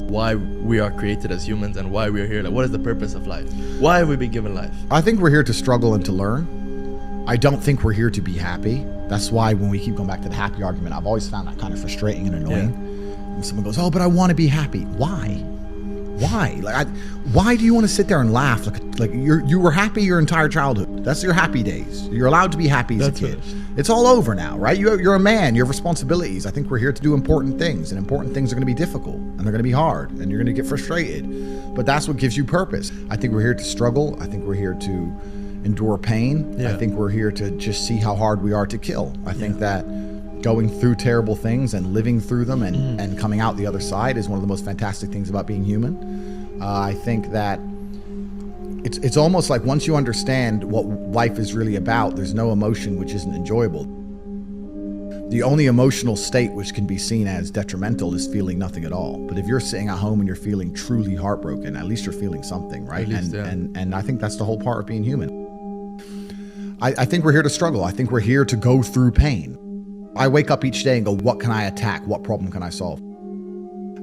why we are created as humans and why we are here. Like, what is the purpose of life? Why have we been given life? I think we're here to struggle and to learn. I don't think we're here to be happy. That's why when we keep going back to the happy argument, I've always found that kind of frustrating and annoying. When someone goes, oh, but I want to be happy. Why? Why do you want to sit there and laugh like you were happy your entire childhood? That's your happy days. You're allowed to be happy as a kid. Finished. It's all over now, right? You're a man. You have responsibilities. I think we're here to do important things, and important things are going to be difficult, and they're going to be hard, and you're going to get frustrated. But that's what gives you purpose. I think we're here to struggle. I think we're here to endure pain. I think we're here to just see how hard we are to kill. I think that going through terrible things and living through them and coming out the other side is one of the most fantastic things about being human. I think that it's almost like once you understand what life is really about, there's no emotion which isn't enjoyable. The only emotional state which can be seen as detrimental is feeling nothing at all. But if you're sitting at home and you're feeling truly heartbroken, at least you're feeling something, right? And I think that's the whole part of being human. I think we're here to struggle. I think we're here to go through pain. I wake up each day and go, what can I attack? What problem can I solve?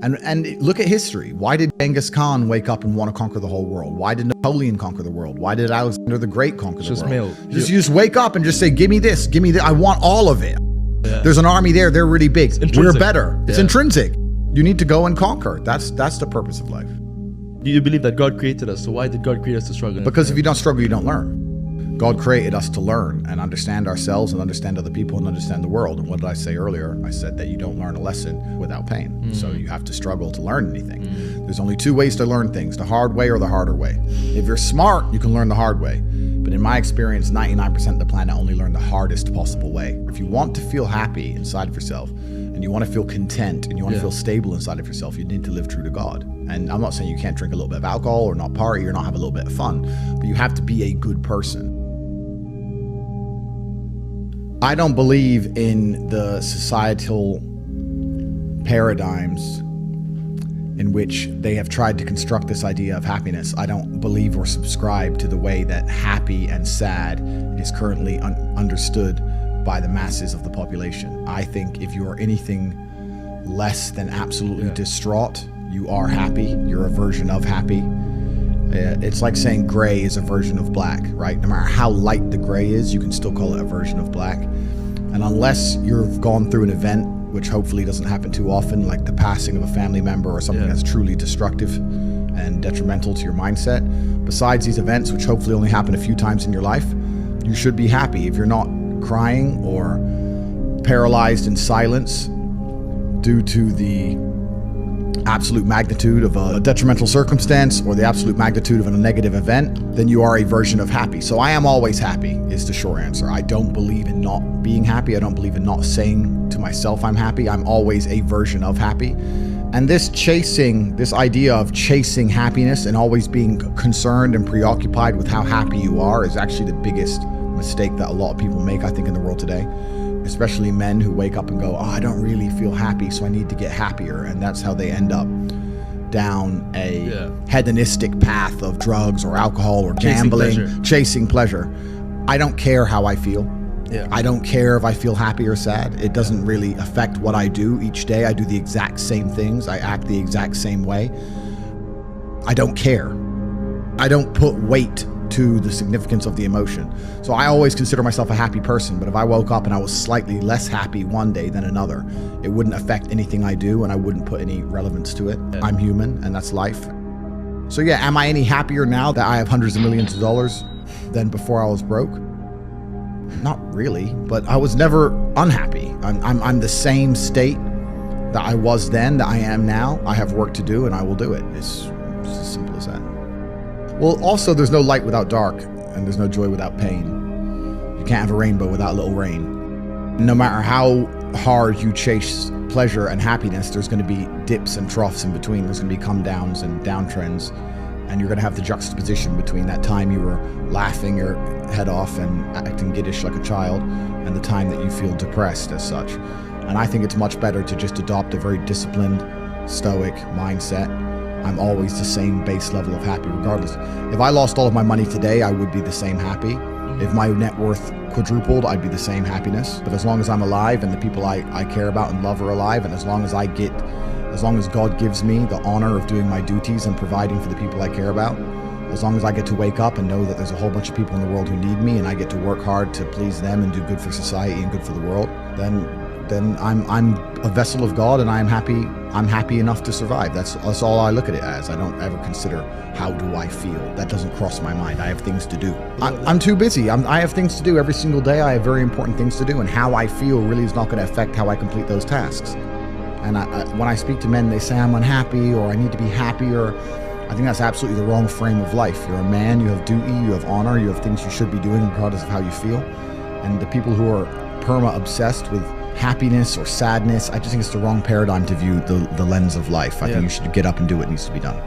And look at history. Why did Genghis Khan wake up and want to conquer the whole world? Why did Napoleon conquer the world? Why did Alexander the Great conquer the world? You just wake up and just say, give me this, give me that. I want all of it. Yeah. There's an army there. They're really big. We're better. It's intrinsic. You need to go and conquer. That's the purpose of life. Do you believe that God created us? So why did God create us to struggle? Because if you don't struggle, you don't learn. God created us to learn and understand ourselves and understand other people and understand the world. And what did I say earlier? I said that you don't learn a lesson without pain. So you have to struggle to learn anything. There's only two ways to learn things, the hard way or the harder way. If you're smart, you can learn the hard way. But in my experience, 99% of the planet only learn the hardest possible way. If you want to feel happy inside of yourself and you want to feel content and you want to feel stable inside of yourself, you need to live true to God. And I'm not saying you can't drink a little bit of alcohol or not party or not have a little bit of fun, but you have to be a good person. I don't believe in the societal paradigms in which they have tried to construct this idea of happiness. I don't believe or subscribe to the way that happy and sad is currently understood by the masses of the population. I think if you are anything less than absolutely distraught, you are happy. You're a version of happy. It's like saying gray is a version of black, right? No matter how light the gray is, you can still call it a version of black. And unless you've gone through an event, which hopefully doesn't happen too often, like the passing of a family member or something that's truly destructive and detrimental to your mindset, besides these events, which hopefully only happen a few times in your life, you should be happy. If you're not crying or paralyzed in silence due to the absolute magnitude of a detrimental circumstance or the absolute magnitude of a negative event, then you are a version of happy. So I am always happy is the short answer. I don't believe in not being happy. I don't believe in not saying to myself I'm happy. I'm always a version of happy. And this idea of chasing happiness and always being concerned and preoccupied with how happy you are is actually the biggest mistake that a lot of people make, I think, in the world today. Especially men who wake up and go, oh, I don't really feel happy, so I need to get happier. And that's how they end up down a hedonistic path of drugs or alcohol or gambling, chasing pleasure. I don't care how I feel. I don't care if I feel happy or sad. It doesn't really affect what I do each day. I do the exact same things. I act the exact same way. I don't care. I don't put weight to the significance of the emotion. So I always consider myself a happy person, but if I woke up and I was slightly less happy one day than another, it wouldn't affect anything I do and I wouldn't put any relevance to it. I'm human and that's life. So yeah, am I any happier now that I have hundreds of millions of dollars than before I was broke? Not really, but I was never unhappy. I'm the same state that I was then that I am now. I have work to do and I will do it. It's as simple as that. Well, also, there's no light without dark, and there's no joy without pain. You can't have a rainbow without a little rain. No matter how hard you chase pleasure and happiness, there's going to be dips and troughs in between. There's going to be come downs and downtrends, and you're going to have the juxtaposition between that time you were laughing your head off and acting giddish like a child, and the time that you feel depressed as such. And I think it's much better to just adopt a very disciplined, stoic mindset. I'm always the same base level of happy regardless. If I lost all of my money today, I would be the same happy. If my net worth quadrupled, I'd be the same happiness. But as long as I'm alive and the people I care about and love are alive, and as long as as long as God gives me the honor of doing my duties and providing for the people I care about, as long as I get to wake up and know that there's a whole bunch of people in the world who need me and I get to work hard to please them and do good for society and good for the world, then I'm a vessel of God, and I'm happy enough to survive. That's all I look at it as. I don't ever consider how do I feel. That doesn't cross my mind. I have things to do. I'm too busy. I have things to do every single day. I have very important things to do, and how I feel really is not going to affect how I complete those tasks. And when I speak to men, they say I'm unhappy or I need to be happier. I think that's absolutely the wrong frame of life. You're a man, you have duty, you have honor, you have things you should be doing regardless of how you feel. And the people who are perma-obsessed with happiness or sadness, I just think it's the wrong paradigm to view the lens of life. I think you should get up and do what needs to be done.